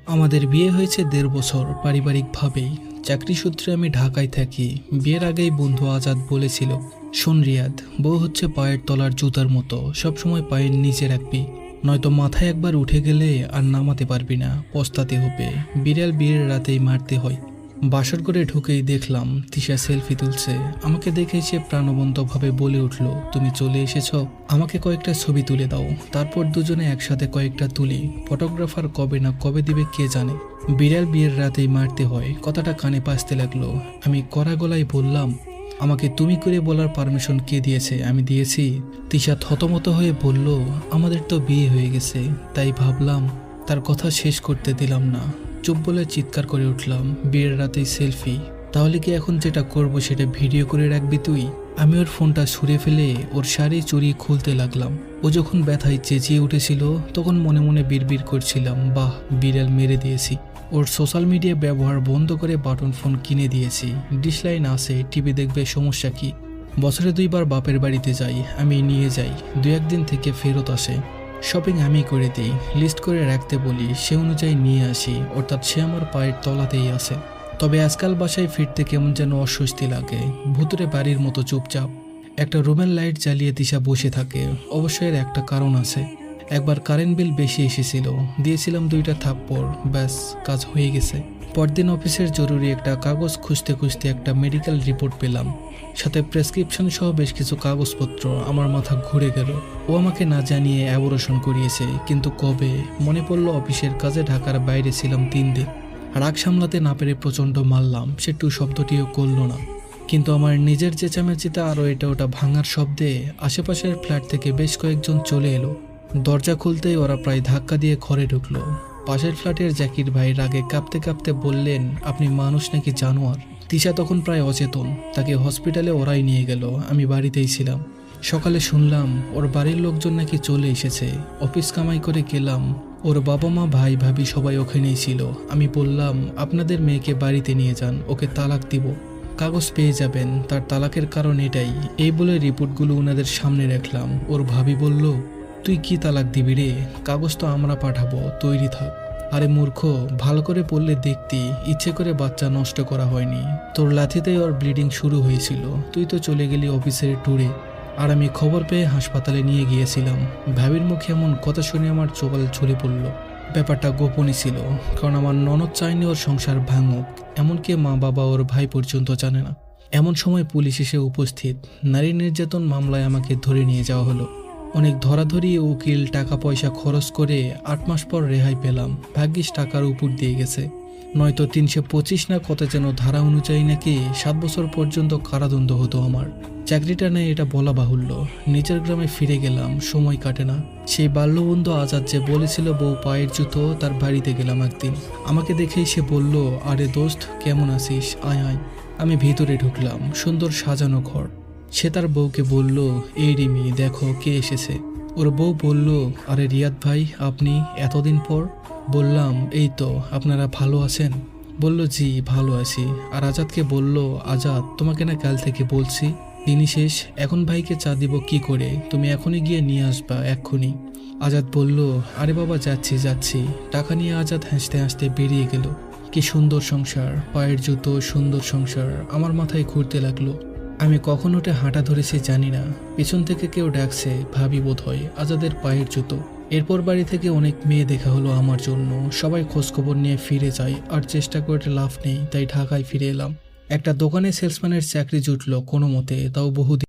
আমাদের বিয়ে হয়েছে ১.৫ বছর পারিবারিকভাবেই। চাকরি সূত্রে আমি ঢাকায় থাকি। বিয়ের আগেই বন্ধু আজাদ বলেছিল, শোন রিয়াদ, বউ হচ্ছে পায়ের তলার জুতার মতো, সবসময় পায়ের নিচে রাখবি, নয়তো মাথায় একবার উঠে গেলে আর নামাতে পারবি না, পস্তাতে হবে। বিড়াল বিয়ের রাতেই মারতে হয়। বাসর করে ঢুকেই দেখলাম তিশা সেলফি তুলছে। আমাকে দেখে সে প্রাণবন্তভাবে বলে উঠল, তুমি চলে এসেছ, আমাকে কয়েকটা ছবি তুলে দাও। তারপর দুজনে একসাথে কয়েকটা তুলি। ফটোগ্রাফার কবে না কবে দিবে কে জানে। বিড়াল বিয়ের রাতেই মারতে হয়, কথাটা কানে পাসতে লাগলো। আমি কড়া গলায় বললাম, আমাকে তুমি করে বলার পারমিশন কে দিয়েছে? আমি দিয়েছি? তিশা থতমত হয়ে বলল, আমাদের তো বিয়ে হয়ে গেছে, তাই ভাবলাম। তার কথা শেষ করতে দিলাম না, চুপ বলে চিৎকার করে উঠলাম, বিয়ের রাতেই সেলফি? তাহলে কি এখন যেটা করব সেটা ভিডিও করে রাখবি তুই? আমি ওর ফোনটা ছুঁড়ে ফেলে ওর শাড়ি চুরি খুলতে লাগলাম। ও যখন ব্যথায় চেঁচিয়ে উঠেছিল তখন মনে মনে বিড়বিড় করছিলাম, বাহ, বিড়াল মেরে দিয়েছি। ওর সোশ্যাল মিডিয়া ব্যবহার বন্ধ করে বাটন ফোন কিনে দিয়েছি। ডিশ লাইন আছে, টিভি দেখবে, সমস্যা কি? বছরে 2 বার বাপের বাড়িতে যাই, আমি নিয়ে যাই, 2-1 দিন থেকে ফেরত আসে। শপিং আমি করে দিই, লিস্ট করে রাখতে বলি, সে অনুযায়ী নিয়ে আসি, অর্থাৎ সে আমার পায়ের তলাতেই আছে। তবে আজকাল বাসায় ফিরতে কেমন যেন অস্বস্তি লাগে, ভুতুরে বাড়ির মতো চুপচাপ। একটা রুমের লাইট জ্বালিয়ে দিশা বসে থাকে। অবশ্যই এর একটা কারণ আছে। একবার কারেন্ট বিল বেশি এসেছিল, দিয়েছিলাম 2টা থাপ্পড়, ব্যাস কাজ হয়ে গেছে। পরদিন অফিসের জরুরি একটা কাগজ খুঁজতে খুঁজতে একটা মেডিকেল রিপোর্ট পেলাম, সাথে প্রেসক্রিপশন সহ বেশ কিছু কাগজপত্র। আমার মাথা ঘুরে গেল। ও আমাকে না জানিয়ে অ্যাবর্শন করিয়েছে, কিন্তু কবে? মনে পড়লো অফিসের কাজে ঢাকার বাইরে ছিলাম 3 দিন। রাগ সামলাতে না পেরে প্রচণ্ড মারলাম, সে টু শব্দটিও করল না। কিন্তু আমার নিজের চেঁচামেচিতে আরও এটা ওটা ভাঙার শব্দে আশেপাশের ফ্ল্যাট থেকে বেশ কয়েকজন চলে এলো। দরজা খুলতেই ওরা প্রায় ধাক্কা দিয়ে ঘরে ঢুকলো। পাশের ফ্ল্যাটের জাকির ভাই রাগে কাঁপতে কাঁপতে বললেন, আপনি মানুষ নাকি জানোয়ার? তিশা তখন প্রায় অচেতন, তাকে হসপিটালে ওরাই নিয়ে গেল, আমি বাড়িতেই ছিলাম। সকালে শুনলাম ওর বাড়ির লোকজন নাকি চলে এসেছে। অফিস কামাই করে গেলাম, ওর বাবা মা ভাই ভাবি সবাই ওখানেই ছিল। আমি বললাম, আপনাদের মেয়েকে বাড়িতে নিয়ে যান, ওকে তালাক দিব, কাগজ পেয়ে যাবেন, তার তালাকের কারণ এটাই। এই বলে রিপোর্টগুলো ওনাদের সামনে রাখলাম। ওর ভাবি বলল, তুই কি তালাক দিবি রে? কাগজ তো আমরা পাঠাবো, তৈরি থাক। আরে মূর্খ, ভালো করে পড়লে দেখতি, ইচ্ছে করে বাচ্চা নষ্ট করা হয়নি। তোর লাথিতেই ওর ব্লিডিং শুরু হয়েছিল, তুই তো চলে গেলি অফিসের ট্যুরে, আর আমি খবর পেয়ে হাসপাতালে নিয়ে গিয়েছিলাম। ভাবির মুখে এমন কথা শুনে আমার চোয়াল ঝরে পড়ল। ব্যাপারটা গোপনই ছিল, কারণ আমার ননদ চায়নি ওর সংসার ভাঙুক, এমনকি মা বাবা ওর ভাই পর্যন্ত জানে না। এমন সময় পুলিশ এসে উপস্থিত। নারী নির্যাতন মামলায় আমাকে ধরে নিয়ে যাওয়া হলো। অনেক ধরাধরি, উকিল, টাকা পয়সা খরচ করে 8 মাস পর রেহাই পেলাম। ভাগ্যিস টাকার উপর দিয়ে গেছে, নয়তো 325 না কত যেন ধারা অনুযায়ী নাকি 7 বছর পর্যন্ত কারাদণ্ড হতো আমার। চাকরিটা নেই এটা বলা বাহুল্য। নিজের গ্রামে ফিরে গেলাম, সময় কাটে না। সেই বাল্যবন্ধু আজাদ যে বলেছিল বউ পায়ের জুতো, তার বাড়িতে গেলাম একদিন। আমাকে দেখেই সে বলল, আরে দোস্ত, কেমন আছিস, আয় আয়। আমি ভিতরে ঢুকলাম, সুন্দর সাজানো ঘর। সে তার বউকে বলল, এই রিমি, দেখো কে এসেছে। ওর বউ বলল, আরে রিয়াদ ভাই, আপনি এতদিন পর? বললাম, এই তো, আপনারা ভালো আছেন? বলল, জি ভালো আছি। আর আজাদকে বলল, আজাদ, তোমাকে না কাল থেকে বলছি, দিনই শেষ, এখন ভাইকে চা দিব কি করে? তুমি এখনই গিয়ে নিয়ে আসবা, এক্ষুনি। আজাদ বলল, আরে বাবা, যাচ্ছি যাচ্ছি। টাকা নিয়ে আজাদ হাসতে হাসতে বেরিয়ে গেল। কি সুন্দর সংসার, পায়ের জুতো, সুন্দর সংসার। আমার মাথায় ঘুরতে লাগলো। আমি কখন উঠে হাঁটা ধরেছি জানি না। পিছন থেকে কেউ ডাকছে, ভাবি বোধ হয়, আজাদের পায়ের জুতো। এরপর বাড়ি থেকে অনেক মেয়ে দেখা হলো আমার জন্য। সবাই খোঁজখবর নিয়ে ফিরে যায়, আর চেষ্টা করে লাভ নেই, তাই ঢাকায় ফিরে এলাম। একটা দোকানে সেলসম্যানের চাকরি জুটলো কোনো মতে, তাও বহুদিন।